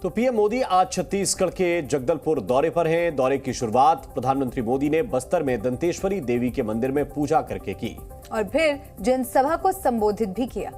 तो पीएम मोदी आज छत्तीसगढ़ के जगदलपुर दौरे पर हैं। दौरे की शुरुआत प्रधानमंत्री मोदी ने बस्तर में दंतेश्वरी देवी के मंदिर में पूजा करके की और फिर जनसभा को संबोधित भी किया।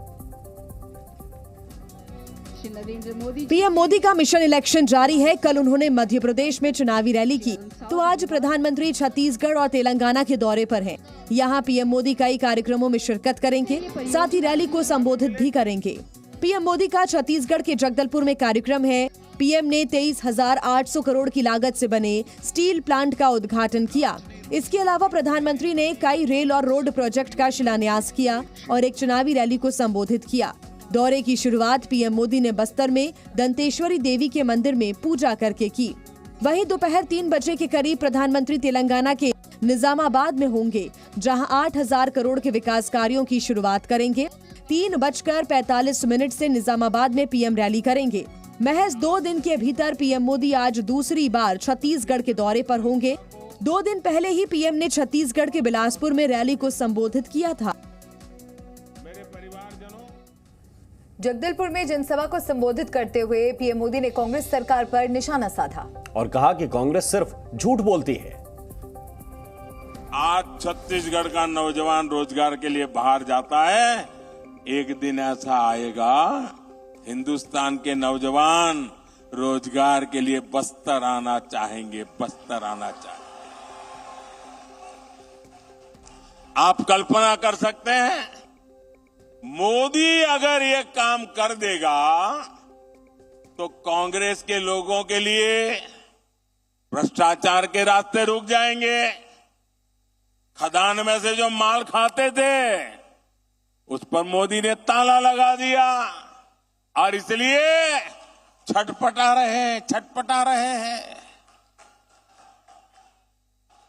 पीएम मोदी का मिशन इलेक्शन जारी है। कल उन्होंने मध्य प्रदेश में चुनावी रैली की, तो आज प्रधानमंत्री छत्तीसगढ़ और तेलंगाना के दौरे पर हैं। यहाँ पीएम मोदी कई कार्यक्रमों में शिरकत करेंगे, साथ ही रैली को संबोधित भी करेंगे। पीएम मोदी का छत्तीसगढ़ के जगदलपुर में कार्यक्रम है। पीएम ने 23,800 करोड़ की लागत से बने स्टील प्लांट का उद्घाटन किया। इसके अलावा प्रधानमंत्री ने कई रेल और रोड प्रोजेक्ट का शिलान्यास किया और एक चुनावी रैली को संबोधित किया। दौरे की शुरुआत पीएम मोदी ने बस्तर में दंतेश्वरी देवी के मंदिर में पूजा करके की। वहीं दोपहर 3 बजे के करीब प्रधानमंत्री तेलंगाना के निजामाबाद में होंगे, जहां 8,000 करोड़ के विकास कार्यों की शुरुआत करेंगे। 3:45 से निजामाबाद में पीएम रैली करेंगे। महज 2 दिन के भीतर पीएम मोदी आज दूसरी बार छत्तीसगढ़ के दौरे पर होंगे। 2 दिन पहले ही पीएम ने छत्तीसगढ़ के बिलासपुर में रैली को संबोधित किया था। जगदलपुर में जनसभा को संबोधित करते हुए पीएम मोदी ने कांग्रेस सरकार पर निशाना साधा और कहा कि कांग्रेस सिर्फ झूठ बोलती है। आज छत्तीसगढ़ का नौजवान रोजगार के लिए बाहर जाता है, एक दिन ऐसा आएगा हिंदुस्तान के नौजवान रोजगार के लिए बस्तर आना चाहेंगे, बस्तर आना चाहेंगे। आप कल्पना कर सकते हैं, मोदी अगर ये काम कर देगा तो कांग्रेस के लोगों के लिए भ्रष्टाचार के रास्ते रुक जाएंगे। खदान में से जो माल खाते थे उस पर मोदी ने ताला लगा दिया और इसलिए छटपटा रहे हैं।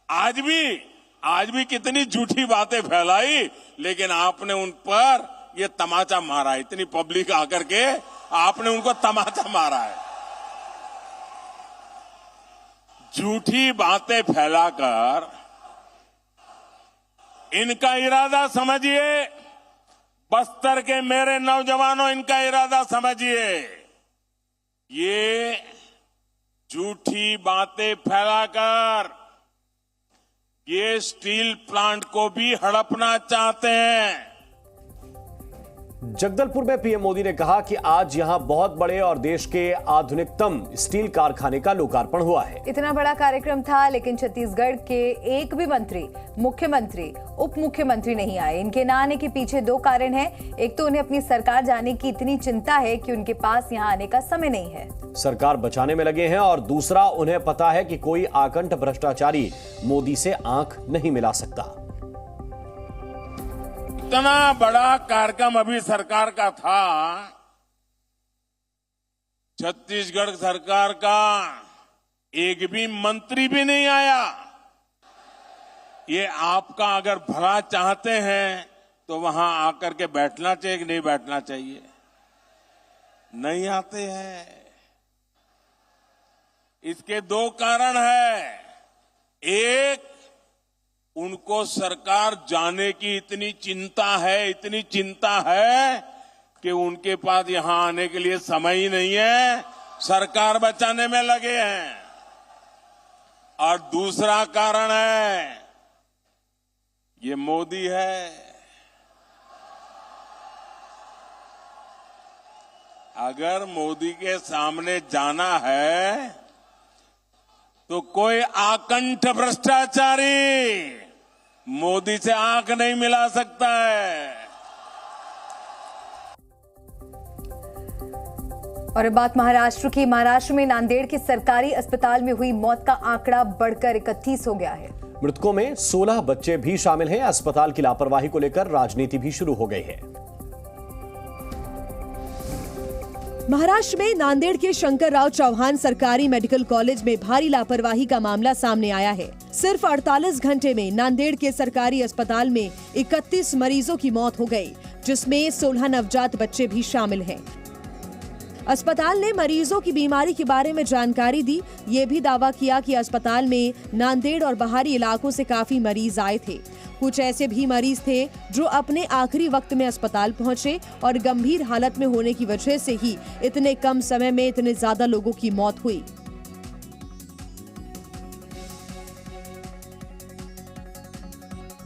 आज भी कितनी झूठी बातें फैलाई, लेकिन आपने उन पर ये तमाचा मारा। इतनी पब्लिक आकर के आपने उनको तमाचा मारा है। झूठी बातें फैलाकर इनका इरादा समझिए। बस्तर के मेरे नौजवानों, इनका इरादा समझिए। ये झूठी बातें फैलाकर ये स्टील प्लांट को भी हड़पना चाहते हैं। जगदलपुर में पीएम मोदी ने कहा कि आज यहां बहुत बड़े और देश के आधुनिकतम स्टील कारखाने का लोकार्पण हुआ है। इतना बड़ा कार्यक्रम था, लेकिन छत्तीसगढ़ के एक भी मंत्री, मुख्यमंत्री, उप मुख्यमंत्री नहीं आए। इनके न आने के पीछे 2 कारण हैं। एक तो उन्हें अपनी सरकार जाने की इतनी चिंता है कि उनके पास यहाँ आने का समय नहीं है, सरकार बचाने में लगे हैं, और दूसरा उन्हें पता है कि कोई आकंठ भ्रष्टाचारी मोदी से आंख नहीं मिला सकता। इतना बड़ा कार्यक्रम अभी सरकार का था, छत्तीसगढ़ सरकार का एक भी मंत्री भी नहीं आया। ये आपका अगर भला चाहते हैं तो वहां आकर के बैठना चाहिए कि नहीं बैठना चाहिए? नहीं आते हैं। इसके 2 कारण है। एक, उनको सरकार जाने की इतनी चिंता है कि उनके पास यहां आने के लिए समय ही नहीं है, सरकार बचाने में लगे हैं। और दूसरा कारण है, ये मोदी है। अगर मोदी के सामने जाना है तो कोई आकंठ भ्रष्टाचारी मोदी से आंख नहीं मिला सकता है। और अब बात महाराष्ट्र की। महाराष्ट्र में नांदेड़ के सरकारी अस्पताल में हुई मौत का आंकड़ा बढ़कर 31 हो गया है। मृतकों में 16 बच्चे भी शामिल हैं। अस्पताल की लापरवाही को लेकर राजनीति भी शुरू हो गई है। महाराष्ट्र में नांदेड़ के शंकरराव चौहान सरकारी मेडिकल कॉलेज में भारी लापरवाही का मामला सामने आया है। सिर्फ 48 घंटे में नांदेड़ के सरकारी अस्पताल में 31 मरीजों की मौत हो गई, जिसमें 16 नवजात बच्चे भी शामिल हैं। अस्पताल ने मरीजों की बीमारी के बारे में जानकारी दी। ये भी दावा किया कि अस्पताल में नांदेड़ और बाहरी इलाकों से काफी मरीज आए थे। कुछ ऐसे भी मरीज थे जो अपने आखिरी वक्त में अस्पताल पहुंचे और गंभीर हालत में होने की वजह से ही इतने कम समय में इतने ज्यादा लोगों की मौत हुई।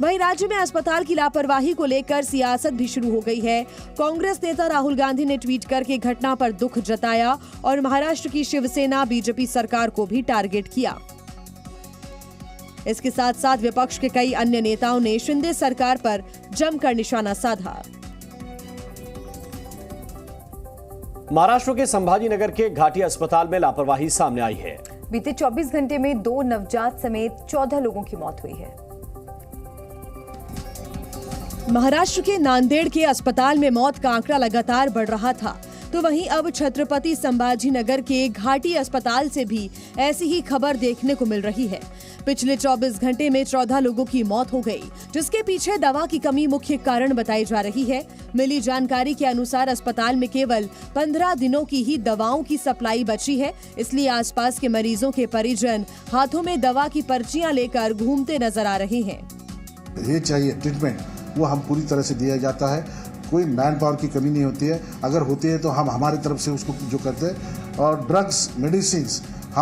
वहीं राज्य में अस्पताल की लापरवाही को लेकर सियासत भी शुरू हो गई है। कांग्रेस नेता राहुल गांधी ने ट्वीट करके घटना पर दुख जताया और महाराष्ट्र की शिवसेना बीजेपी सरकार को भी टारगेट किया। इसके साथ साथ विपक्ष के कई अन्य नेताओं ने शिंदे सरकार पर जमकर निशाना साधा। महाराष्ट्र के संभाजीनगर के घाटी अस्पताल में लापरवाही सामने आई है। बीते 24 घंटे में 2 नवजात समेत 14 लोगों की मौत हुई है। महाराष्ट्र के नांदेड़ के अस्पताल में मौत का आंकड़ा लगातार बढ़ रहा था, तो वहीं अब छत्रपति संभाजीनगर के घाटी अस्पताल से भी ऐसी ही खबर देखने को मिल रही है। पिछले 24 घंटे में 14 लोगों की मौत हो गई, जिसके पीछे दवा की कमी मुख्य कारण बताई जा रही है। मिली जानकारी के अनुसार अस्पताल में केवल 15 दिनों की ही दवाओं की सप्लाई बची है, इसलिए आसपास के मरीजों के परिजन हाथों में दवा की पर्चियां लेकर घूमते नजर आ रहे हैं। ये चाहिए ट्रीटमेंट, वो हम पूरी तरह से दिया जाता है। कोई मैन पावर की कमी नहीं होती है। अगर होती है तो हम हमारी तरफ से उसको जो करते हैं। और ड्रग्स मेडिसिन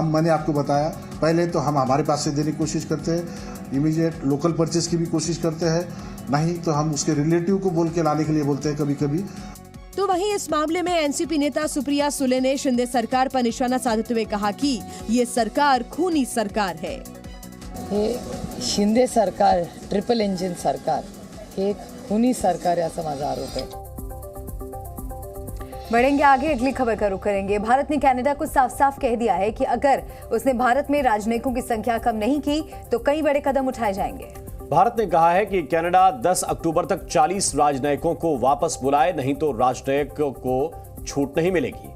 मैंने आपको बताया पहले, तो हम हमारे पास से देने की कोशिश करते हैं। इमीडिएट लोकल परचेज की भी कोशिश करते हैं, नहीं तो हम उसके रिलेटिव को बोल के लाने के लिए बोलते हैं कभी कभी। तो वहीं इस मामले में एनसीपी नेता सुप्रिया सुले ने शिंदे सरकार पर निशाना साधते हुए कहा कि ये सरकार खूनी सरकार है। हे शिंदे सरकार, ट्रिपल इंजिन सरकार, एक खूनी सरकार है, ऐसा माझा आरोप है। बढ़ेंगे आगे, अगली खबर का रुख करेंगे। भारत ने कनाडा को साफ साफ कह दिया है कि अगर उसने भारत में राजनयिकों की संख्या कम नहीं की तो कई बड़े कदम उठाए जाएंगे। भारत ने कहा है कि कनाडा 10 अक्टूबर तक 40 राजनयिकों को वापस बुलाए, नहीं तो राजनयिकों को छूट नहीं मिलेगी।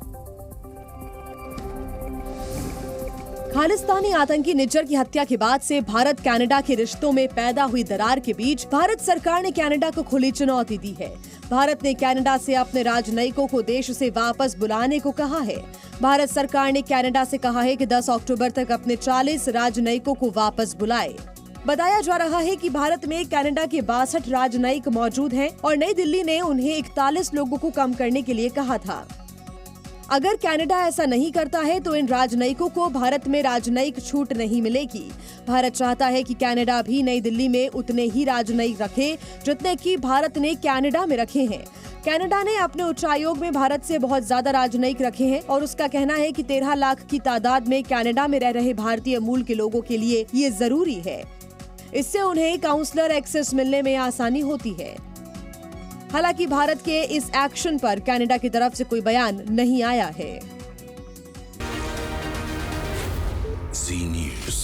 खालिस्तानी आतंकी निज्जर की हत्या के बाद से भारत कनाडा के रिश्तों में पैदा हुई दरार के बीच भारत सरकार ने कनाडा को खुली चुनौती दी है। भारत ने कनाडा से अपने राजनयिकों को देश से वापस बुलाने को कहा है। भारत सरकार ने कनाडा से कहा है कि 10 अक्टूबर तक अपने 40 राजनयिकों को वापस बुलाए। बताया जा रहा है कि भारत में कनाडा के 62 राजनयिक मौजूद हैं और नई दिल्ली ने उन्हें 41 लोगों को कम करने के लिए कहा था। अगर कनाडा ऐसा नहीं करता है तो इन राजनयिकों को भारत में राजनयिक छूट नहीं मिलेगी। भारत चाहता है कि कनाडा भी नई दिल्ली में उतने ही राजनयिक रखे जितने कि भारत ने कनाडा में रखे हैं। कनाडा ने अपने उच्चायोग में भारत से बहुत ज्यादा राजनयिक रखे हैं और उसका कहना है कि 13 लाख की तादाद में कनाडा में रह रहे भारतीय मूल के लोगों के लिए ये जरूरी है। इससे उन्हें काउंसलर एक्सेस मिलने में आसानी होती है। हालांकि भारत के इस एक्शन पर कनाडा की तरफ से कोई बयान नहीं आया है। Zee News।